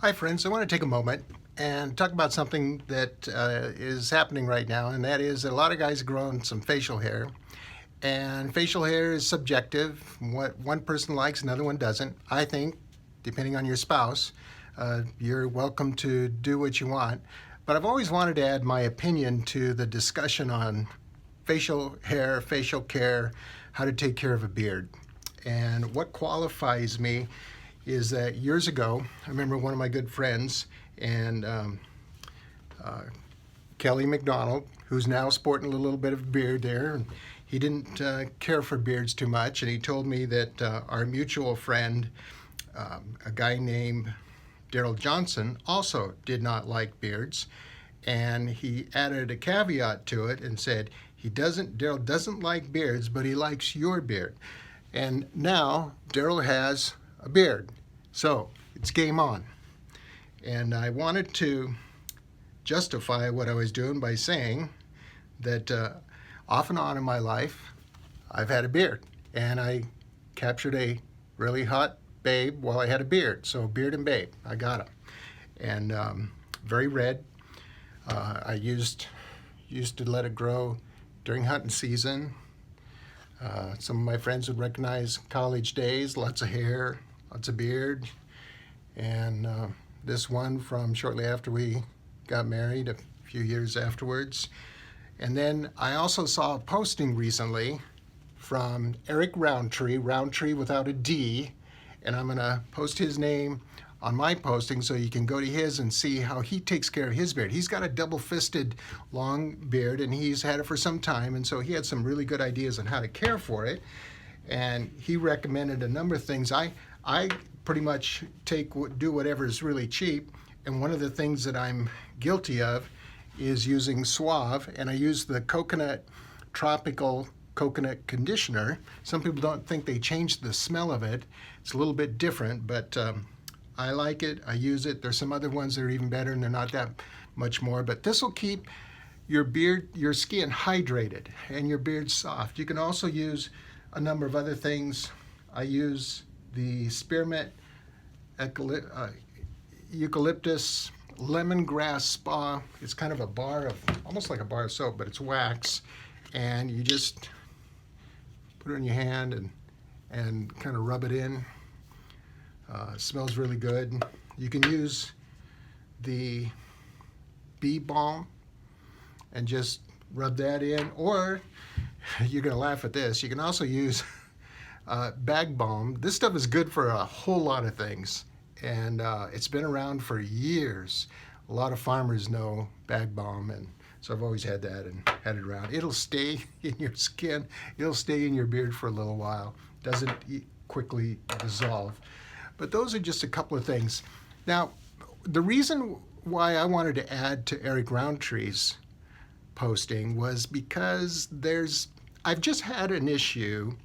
Hi, friends. I want to take a moment and talk about something that is happening right now, and that is that a lot of guys are growing some facial hair. And facial hair is subjective. What one person likes, another one doesn't. I think, depending on your spouse, you're welcome to do what you want. But I've always wanted to add my opinion to the discussion on facial hair, facial care, how to take care of a beard. And what qualifies me is that years ago, I remember one of my good friends and uh, Kelly McDonald, who's now sporting a little bit of a beard there. And he didn't care for beards too much, and he told me that our mutual friend, a guy named Daryl Johnson, also did not like beards. And he added a caveat to it and said, Daryl doesn't like beards, but he likes your beard. And now Daryl has a beard. So it's game on. And I wanted to justify what I was doing by saying that off and on in my life, I've had a beard. And I captured a really hot babe while I had a beard. So beard and babe, I got them. And very red. I used to let it grow during hunting season. Some of my friends would recognize college days, lots of hair, lots of beard. And this one from shortly after we got married, a few years afterwards. And then I also saw a posting recently from Eric Roundtree, Roundtree without a D, and I'm going to post his name on my posting so you can go to his and see how he takes care of his beard. He's got a double-fisted long beard, and he's had it for some time, and so he had some really good ideas on how to care for it, and he recommended a number of things. I pretty much do whatever is really cheap, and one of the things that I'm guilty of is using Suave, and I use the tropical coconut conditioner. Some people don't think they changed the smell of it. It's a little bit different, but I like it. I use it. There's some other ones that are even better, and they're not that much more, but this will keep your skin hydrated and your beard soft. You can also use a number of other things. I use the Spearmint Eucalyptus Lemongrass Spa. It's kind of almost like a bar of soap, but it's wax. And you just put it in your hand and kind of rub it in. It smells really good. You can use the bee balm and just rub that in, or you're going to laugh at this. You can also use bag balm. This stuff is good for a whole lot of things, and it's been around for years. A lot of farmers know bag balm, and so I've always had that and had it around. It'll stay in your skin. It'll stay in your beard for a little while. Doesn't quickly dissolve. But those are just a couple of things. Now, the reason why I wanted to add to Eric Roundtree's posting was because I've just had an issue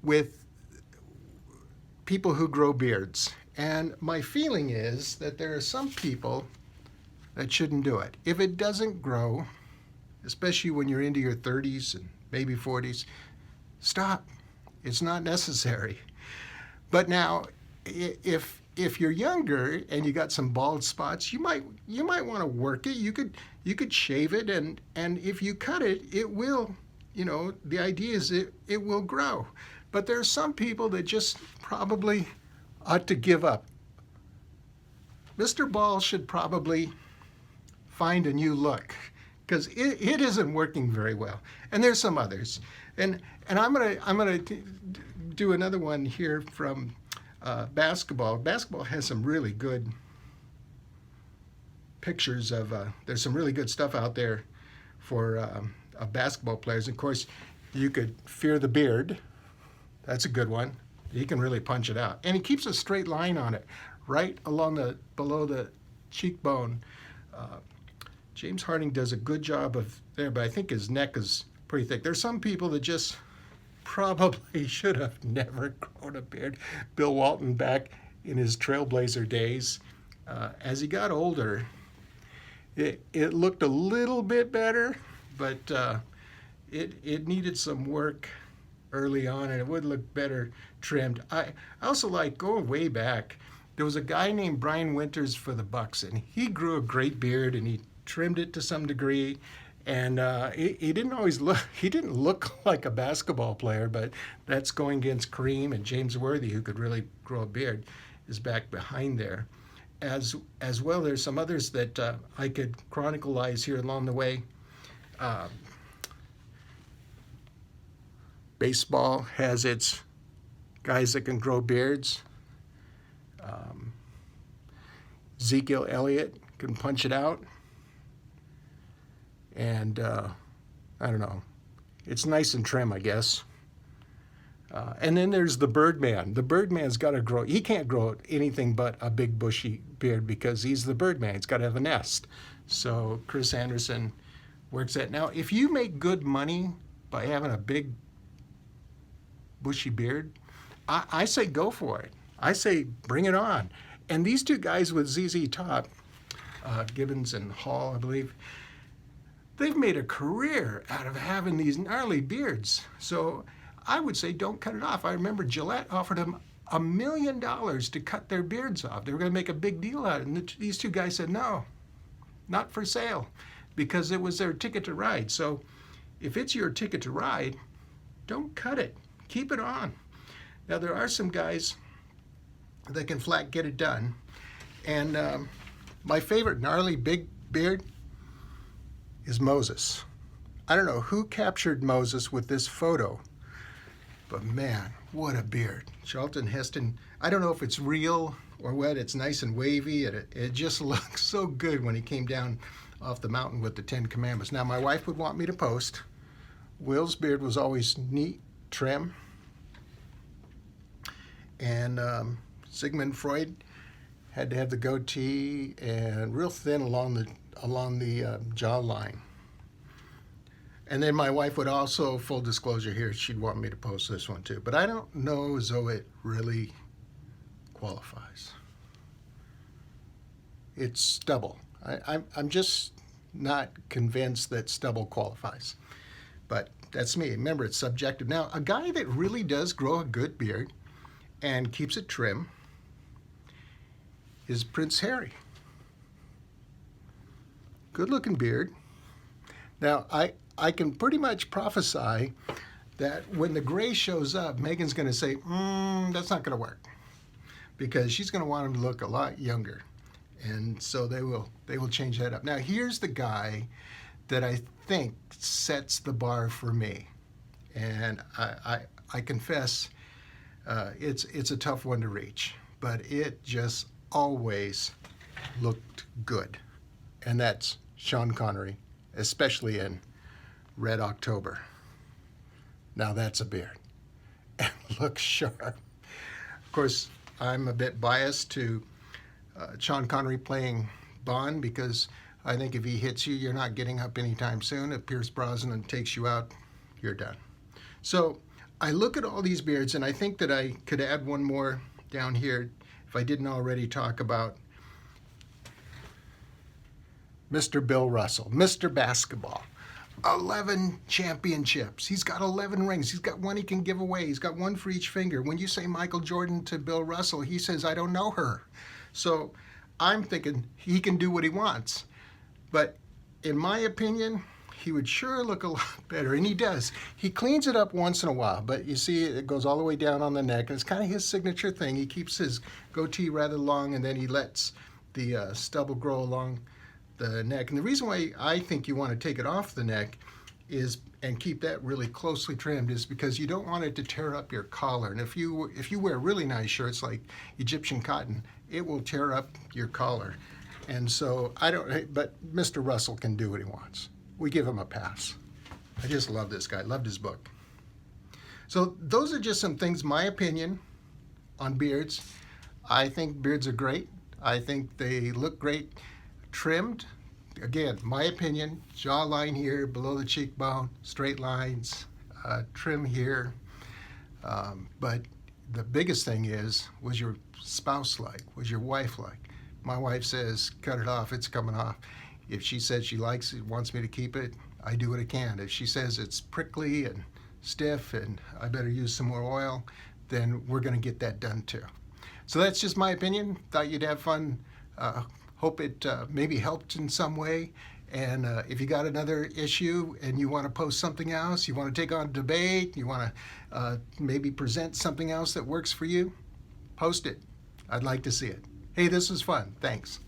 with people who grow beards. And my feeling is that there are some people that shouldn't do it. If it doesn't grow, especially when you're into your 30s and maybe 40s, stop. It's not necessary. But now, if you're younger and you got some bald spots, you might want to work it. You could shave it, and if you cut it, it will. The idea is it will grow. But there are some people that just probably ought to give up. Mr. Ball should probably find a new look, because it isn't working very well. And there's some others. And I'm gonna do another one here from basketball. Basketball has some really good pictures of. There's some really good stuff out there for of basketball players. Of course, you could fear the beard. That's a good one. He can really punch it out, and he keeps a straight line on it, right along below the cheekbone. James Harding does a good job of there, but I think his neck is pretty thick. There's some people that just probably should have never grown a beard. Bill Walton, back in his Trailblazer days, as he got older, it looked a little bit better, but it needed some work early on, and it would look better trimmed. I also like going way back There was a guy named Brian Winters for the Bucks, and he grew a great beard, and he trimmed it to some degree. And he didn't always look, he didn't look like a basketball player, but that's going against Kareem and James Worthy, who could really grow a beard, is back behind there. As well, there's some others that I could chronicleize here along the way. Baseball has its guys that can grow beards. Ezekiel Elliott can punch it out. And I don't know, it's nice and trim, I guess. And then there's the Birdman. The Birdman's got to grow. He can't grow anything but a big bushy beard because he's the Birdman. He's got to have a nest. So Chris Anderson works that. Now, if you make good money by having a big bushy beard, I say go for it. I say bring it on. And these two guys with ZZ Top, Gibbons and Hall, I believe, they've made a career out of having these gnarly beards. So I would say don't cut it off. I remember Gillette offered them $1 million to cut their beards off. They were going to make a big deal out of it. And these two guys said, no, not for sale, because it was their ticket to ride. So if it's your ticket to ride, don't cut it. Keep it on. Now, there are some guys that can flat get it done. And my favorite gnarly big beard is Moses. I don't know who captured Moses with this photo, but man, what a beard. Charlton Heston, I don't know if it's real or what, it's nice and wavy, and it just looks so good when he came down off the mountain with the 10 Commandments. Now, my wife would want me to post. Will's beard was always neat, trim, and Sigmund Freud had to have the goatee and real thin along the jawline. And then my wife would also, full disclosure here, she'd want me to post this one too. But I don't know as though it really qualifies. It's stubble. I'm just not convinced that stubble qualifies. But that's me. Remember, it's subjective. Now, a guy that really does grow a good beard and keeps it trim is Prince Harry. Good looking beard. Now, I can pretty much prophesy that when the gray shows up, Meghan's going to say, that's not going to work, because she's going to want him to look a lot younger. And so they will change that up. Now, here's the guy that I think sets the bar for me. And I confess it's a tough one to reach, but it just always looked good. And that's Sean Connery, especially in Red October. Now that's a beard. And looks sharp. Of course, I'm a bit biased to Sean Connery playing Bond, because I think if he hits you, you're not getting up anytime soon. If Pierce Brosnan takes you out, you're done. So I look at all these beards, and I think that I could add one more down here if I didn't already talk about Mr. Bill Russell, Mr. Basketball. 11 championships. He's got 11 rings. He's got one he can give away. He's got one for each finger. When you say Michael Jordan to Bill Russell, he says, I don't know her. So I'm thinking he can do what he wants. But in my opinion, he would sure look a lot better, and he does. He cleans it up once in a while, but you see it goes all the way down on the neck, and it's kind of his signature thing. He keeps his goatee rather long, and then he lets the stubble grow along the neck. And the reason why I think you want to take it off the neck is, and keep that really closely trimmed, is because you don't want it to tear up your collar. And if you wear really nice shirts like Egyptian cotton, it will tear up your collar. And so but Mr. Russell can do what he wants. We give him a pass. I just love this guy, loved his book. So those are just some things, my opinion on beards. I think beards are great. I think they look great trimmed. Again, my opinion, jawline here, below the cheekbone, straight lines, trim here. But the biggest thing is, was your spouse like? Was your wife like? My wife says, cut it off, it's coming off. If she says she likes it, wants me to keep it, I do what I can. If she says it's prickly and stiff and I better use some more oil, then we're going to get that done too. So that's just my opinion. Thought you'd have fun. Hope it maybe helped in some way. And if you got another issue and you want to post something else, you want to take on debate, you want to maybe present something else that works for you, post it. I'd like to see it. Hey, this was fun. Thanks.